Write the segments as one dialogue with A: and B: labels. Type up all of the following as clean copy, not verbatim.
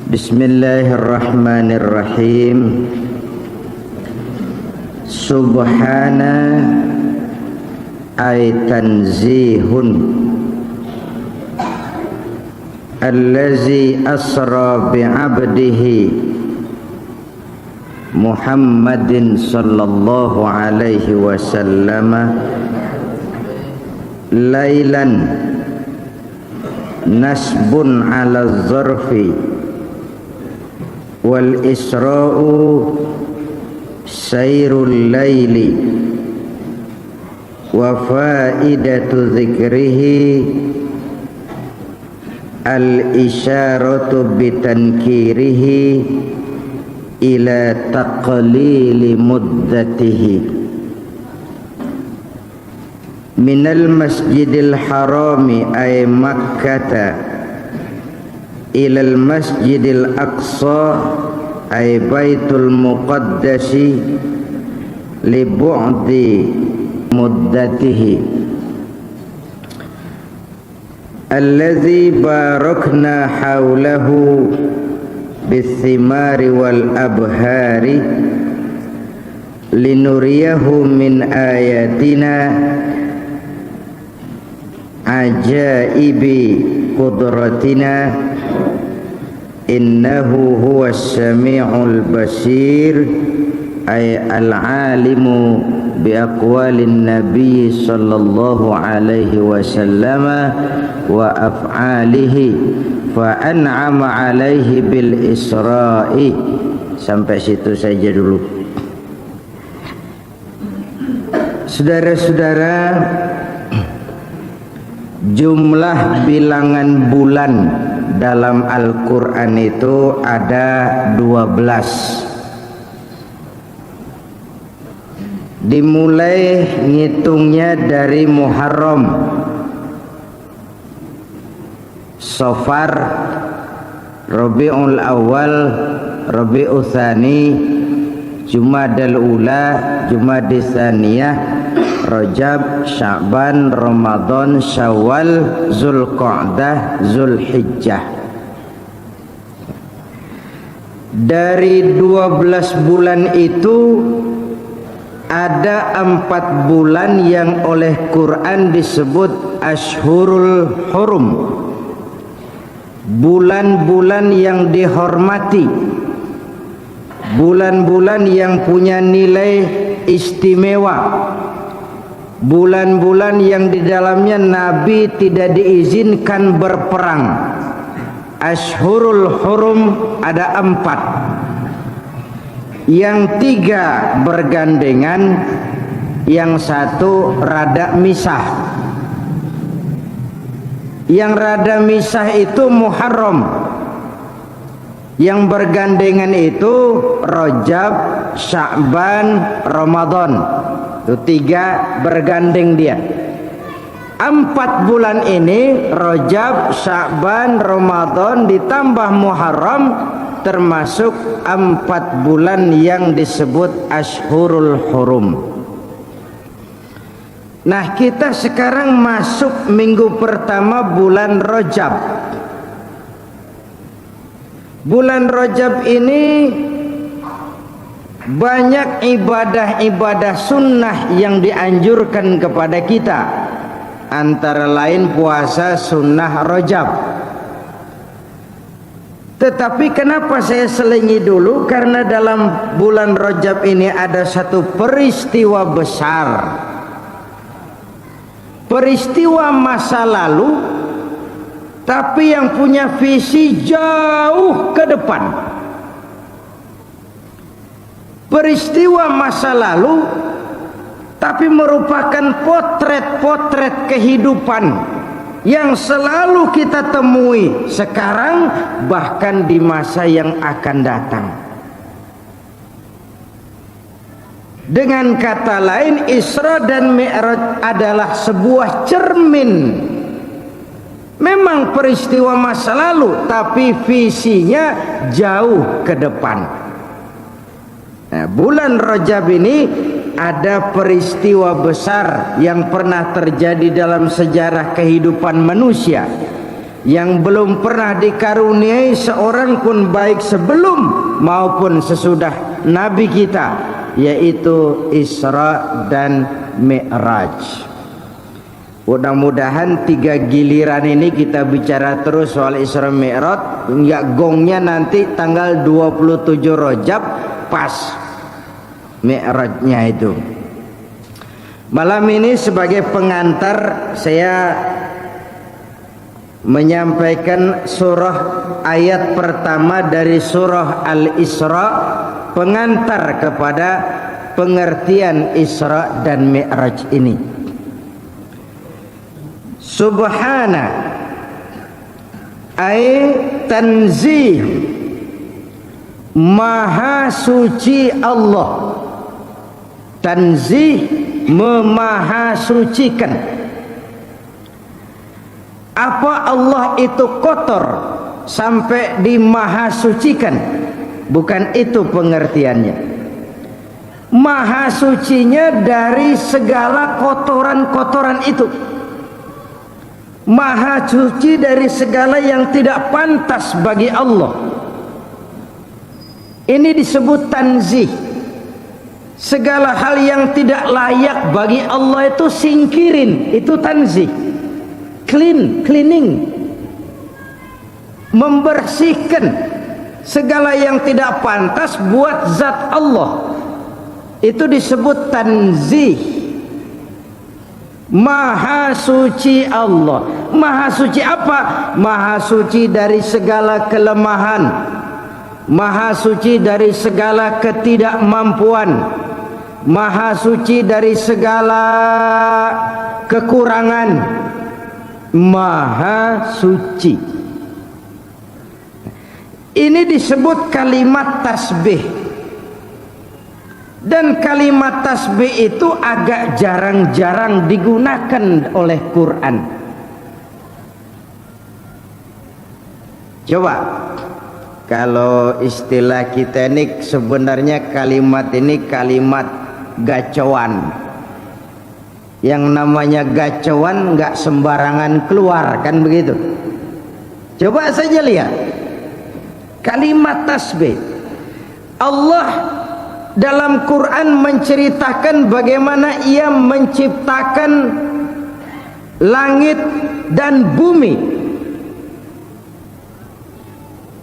A: Bismillahirrahmanirrahim. Subhana ay tanzihun allazi asra bi'abdihi Muhammadin sallallahu alaihi wasallam lailan nasbun ala zarfi wal isra'u sayrul laili wa faidatu dzikrihi al isyaratu bitankirihi ila taqlili muddatihi minal masjidil harami ay makkata ilal masjidil aqsa ay baitul muqaddasi li bu'di muddatihi alladzi barakna hawlahu bithimari wal abhari linuriyahu min ayatina ajaibi qudratina innahu huwas sami'ul basir ay al-alimu bi aqwalin nabiy sallallahu alaihi wasallam wa af'alihi fa an'ama alaihi bil isra'i. Sampai situ saja dulu. Saudara-saudara, jumlah bilangan bulan dalam Al-Quran itu ada 12. Dimulai ngitungnya dari Muharram, Safar, Rabiul Awal, Rabiul Tsani, Jumadal Ula, Jumadil Tsaniyah, Rajab, Sya'ban, Ramadan, Syawal, Zulqa'dah, Zulhijjah. Dari 12 bulan itu ada 4 bulan yang oleh Quran disebut Ashhurul Hurum, bulan-bulan yang dihormati, bulan-bulan yang punya nilai istimewa, bulan-bulan yang di dalamnya Nabi tidak diizinkan berperang. Ashhurul Hurum ada 4, yang 3 bergandengan, yang 1 rada misah. Yang rada misah itu Muharram, yang bergandengan itu Rajab, Sya'ban, Ramadan. Itu 3 bergandeng dia. 4 bulan ini Rajab, Sya'ban, Ramadan ditambah Muharram termasuk 4 bulan yang disebut Ashhurul Hurum. Nah, kita sekarang masuk minggu pertama bulan Rajab. Bulan Rajab ini banyak ibadah-ibadah sunnah yang dianjurkan kepada kita, antara lain puasa sunnah Rajab. Tetapi kenapa saya selingi dulu? Karena dalam bulan Rajab ini ada satu peristiwa besar, peristiwa masa lalu, tapi yang punya visi jauh ke depan. Peristiwa masa lalu, tapi merupakan potret-potret kehidupan yang selalu kita temui sekarang, bahkan di masa yang akan datang. Dengan kata lain, Isra dan Mi'raj adalah sebuah cermin. Memang peristiwa masa lalu, tapi visinya jauh ke depan. Nah, bulan Rajab ini ada peristiwa besar yang pernah terjadi dalam sejarah kehidupan manusia, yang belum pernah dikaruniai seorang pun, baik sebelum maupun sesudah Nabi kita, yaitu Isra dan Mi'raj. Mudah-mudahan 3 giliran ini kita bicara terus soal Isra Mi'raj, ya gongnya nanti tanggal 27 Rajab pas Mi'rajnya itu. Malam ini sebagai pengantar saya menyampaikan surah ayat pertama dari surah Al-Isra, pengantar kepada pengertian Isra dan Mi'raj ini. Subhana ay tanzih, maha suci Allah. Tanzih, memahasucikan. Apa Allah itu kotor sampai dimahasucikan? Bukan itu pengertiannya. Maha sucinya dari segala kotoran-kotoran itu. Maha suci dari segala yang tidak pantas bagi Allah. Ini disebut tanzih. Segala hal yang tidak layak bagi Allah itu singkirin, itu tanzih. Cleaning, membersihkan segala yang tidak pantas buat zat Allah, itu disebut tanzih. Maha suci Allah. Maha suci apa? Maha suci dari segala kelemahan, maha suci dari segala ketidakmampuan, maha suci dari segala kekurangan. Maha suci. Ini disebut kalimat tasbih. Dan kalimat tasbih itu agak jarang-jarang digunakan oleh Quran. Coba, kalau istilah kita ini sebenarnya kalimat ini kalimat gacoan. Yang namanya gacoan nggak sembarangan keluar, kan begitu? Coba saja lihat kalimat tasbih. Allah dalam Quran menceritakan bagaimana Ia menciptakan langit dan bumi.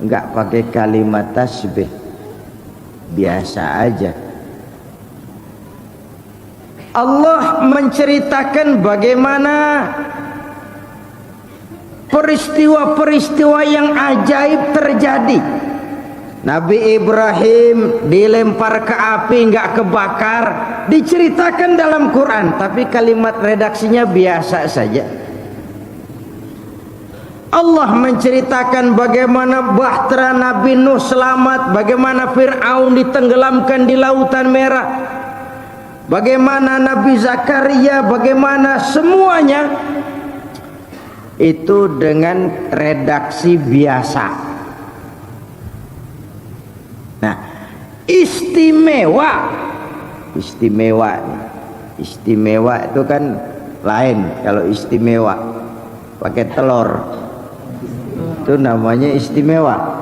A: Enggak pakai kalimat tasbih, biasa aja. Allah menceritakan bagaimana peristiwa-peristiwa yang ajaib terjadi. Nabi Ibrahim dilempar ke api enggak kebakar, diceritakan dalam Quran, tapi kalimat redaksinya biasa saja. Allah menceritakan bagaimana bahtera Nabi Nuh selamat, bagaimana Fir'aun ditenggelamkan di Lautan Merah, bagaimana Nabi Zakaria, bagaimana semuanya itu dengan redaksi biasa. Nah, istimewa itu kan lain. Kalau istimewa pakai telur itu namanya istimewa.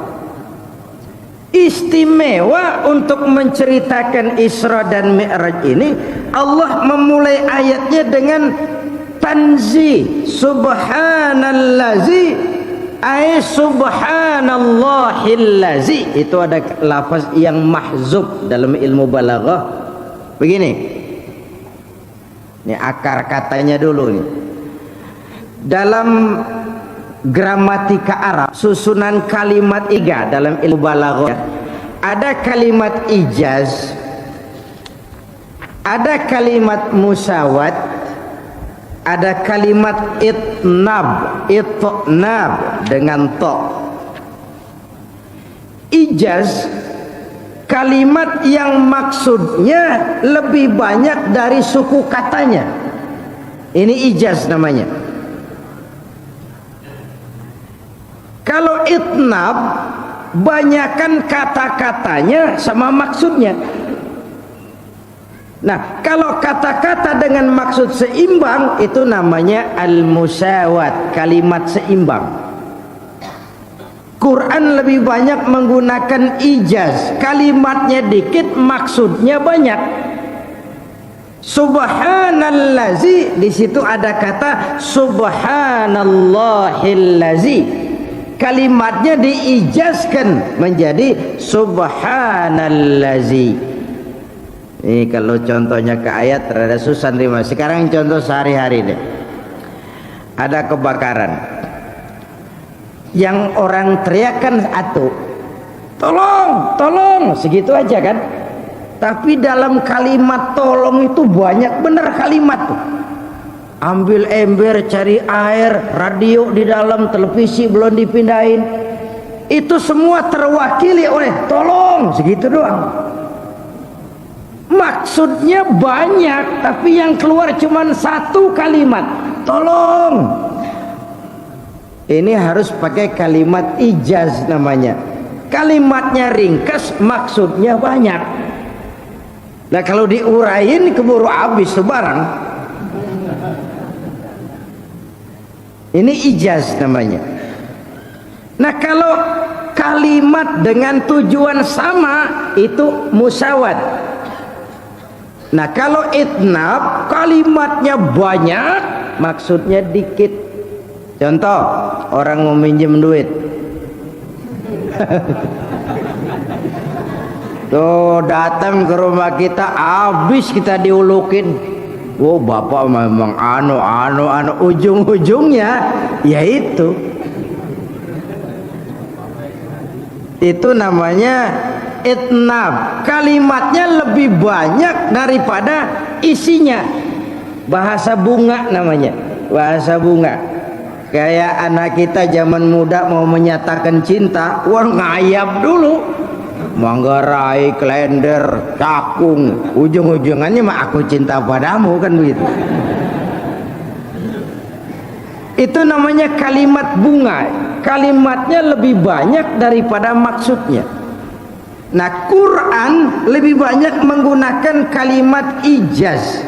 A: Istimewa untuk menceritakan Isra dan Mi'raj ini, Allah memulai ayatnya dengan tanzih, subhanallazi, ay subhanallahillazi. Itu ada lafaz yang mahzub dalam ilmu balaghah. Begini, ini akar katanya dulu nih. Dalam gramatika Arab, susunan kalimat iga dalam ilmu balaghah, ada kalimat ijaz, ada kalimat musawat, ada kalimat itnab dengan to. Ijaz kalimat yang maksudnya lebih banyak dari suku katanya. Ini ijaz namanya. Kalau itnab, banyakan kata-katanya sama maksudnya. Nah, kalau kata-kata dengan maksud seimbang, itu namanya al-musawat, kalimat seimbang. Quran lebih banyak menggunakan ijaz, kalimatnya dikit maksudnya banyak. Subhanallazi, di situ ada kata subhanallahillazi, kalimatnya diijazkan menjadi subhanallazi. Ini kalau contohnya ke ayat rada susah terima. Sekarang contoh sehari-hari deh. Ada kebakaran, yang orang teriakan atuh, tolong, tolong, segitu aja kan. Tapi dalam kalimat tolong itu banyak bener kalimat tuh. Ambil ember, cari air, radio di dalam, televisi belum dipindahin, itu semua terwakili oleh tolong, segitu doang. Maksudnya banyak, tapi yang keluar cuma satu kalimat, tolong. Ini harus pakai kalimat ijaz namanya. Kalimatnya ringkas, maksudnya banyak. Nah kalau diurain keburu habis sebarang. Ini ijaz namanya. Nah kalau kalimat dengan tujuan sama itu musawad. Nah kalau itnab kalimatnya banyak, maksudnya dikit. Contoh, orang mau minjem duit. Tuh datang ke rumah kita, habis kita diulukin. Oh bapak memang anu ujung-ujungnya yaitu itu namanya itnab. Kalimatnya lebih banyak daripada isinya. Bahasa bunga namanya, bahasa bunga. Kayak anak kita zaman muda mau menyatakan cinta, wah ngayap dulu. Manggarai, klender, cakung, ujung-ujungannya mah aku cinta padamu, kan begitu. Itu namanya kalimat bunga. Kalimatnya lebih banyak daripada maksudnya. Nah Quran lebih banyak menggunakan kalimat ijaz.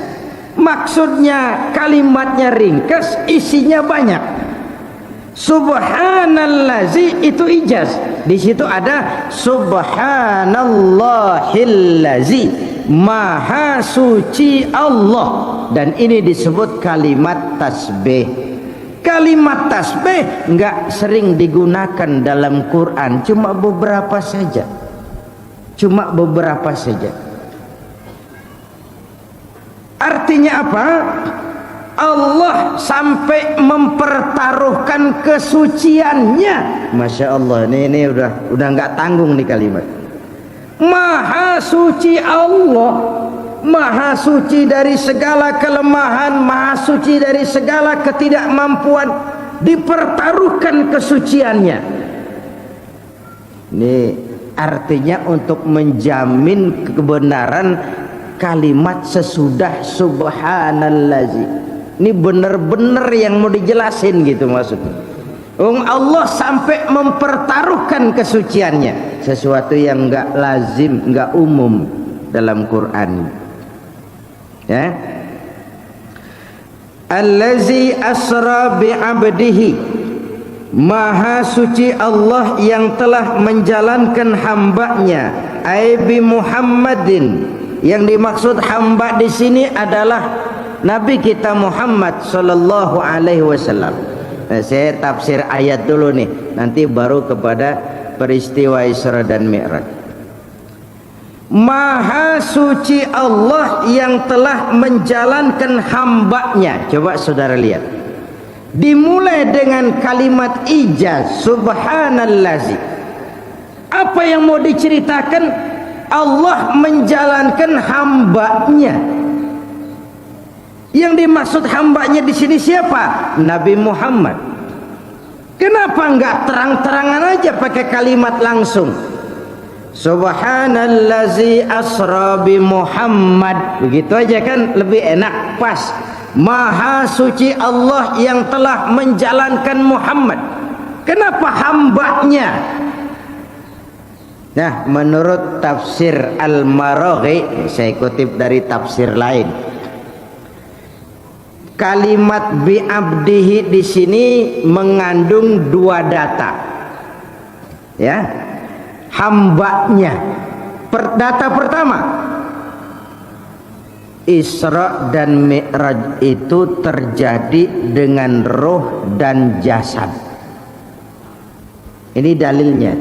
A: Maksudnya kalimatnya ringkas, isinya banyak. Subhanallazi itu ijaz. Di situ ada subhanallahillazi, maha suci Allah, dan ini disebut kalimat tasbih. Kalimat tasbih enggak sering digunakan dalam Quran, cuma beberapa saja. Cuma beberapa saja. Artinya apa? Allah sampai mempertaruhkan kesuciannya. Masya Allah, ini udah nggak tanggung nih kalimat. Maha suci Allah, maha suci dari segala kelemahan, maha suci dari segala ketidakmampuan, dipertaruhkan kesuciannya. Ini artinya untuk menjamin kebenaran kalimat sesudah subhanallazi. Ini benar-benar yang mau dijelasin gitu maksudnya. Allah sampai mempertaruhkan kesuciannya, sesuatu yang enggak lazim, enggak umum dalam Quran. Ya. Allazi asra bi 'abdihi, maha suci Allah yang telah menjalankan hambanya, ai bi Muhammadin. Yang dimaksud hamba di sini adalah Nabi kita Muhammad sallallahu alaihi wasallam. Nah, saya tafsir ayat dulu nih, nanti baru kepada peristiwa Isra dan Mi'raj. Maha suci Allah yang telah menjalankan hambanya. Coba saudara lihat. Dimulai dengan kalimat ijaz, subhanallazi. Apa yang mau diceritakan? Allah menjalankan hambanya. Yang dimaksud hambanya di sini siapa? Nabi Muhammad. Kenapa enggak terang-terangan aja pakai kalimat langsung? Subhanallazi asra bi Muhammad. Begitu aja kan lebih enak, pas. Maha suci Allah yang telah menjalankan Muhammad. Kenapa hambanya? Nah, menurut tafsir Al-Maraghi, saya kutip dari tafsir lain. Kalimat bi abdihi di sini mengandung dua data. Ya, hambanya. Data pertama, Isra dan Mi'raj itu terjadi dengan roh dan jasad. Ini dalilnya.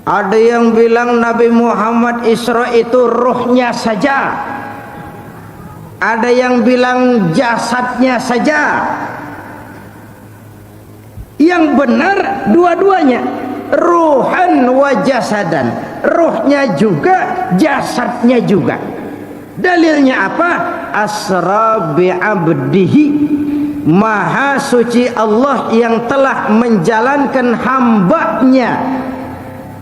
A: Ada yang bilang Nabi Muhammad Isra itu rohnya saja, ada yang bilang jasadnya saja. Yang benar dua-duanya, ruhan wa jasadan, rohnya juga, jasadnya juga. Dalilnya apa? Asra bi'abdihi, maha suci Allah yang telah menjalankan hambanya.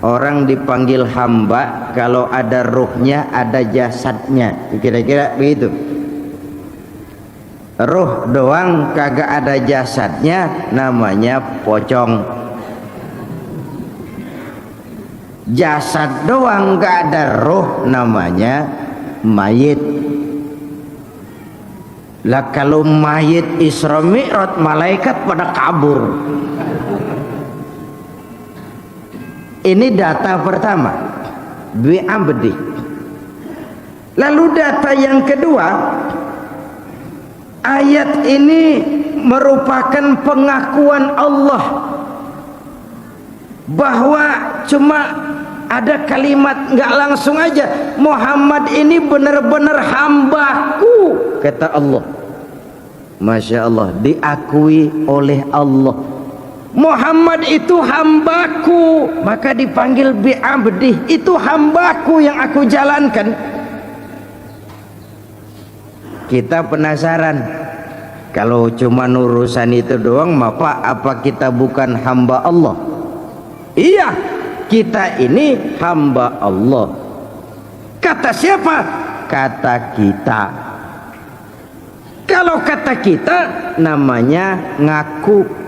A: Orang dipanggil hamba kalau ada ruhnya, ada jasadnya, kira-kira begitu. Ruh doang kagak ada jasadnya, namanya pocong. Jasad doang gak ada ruh, namanya mayit. Lah kalau mayit Isra Mi'raj, malaikat pada kabur. Ini data pertama, bi'abdi. Lalu data yang kedua, ayat ini merupakan pengakuan Allah bahwa cuma ada kalimat, nggak langsung aja, Muhammad ini benar-benar hambaku, kata Allah. Masya Allah, diakui oleh Allah. Muhammad itu hambaku, maka dipanggil bi'abdi, itu hambaku yang aku jalankan. Kita penasaran, kalau cuma urusan itu doang, apa kita bukan hamba Allah? Iya, kita ini hamba Allah. Kata siapa? Kata kita. Kalau kata kita namanya ngaku.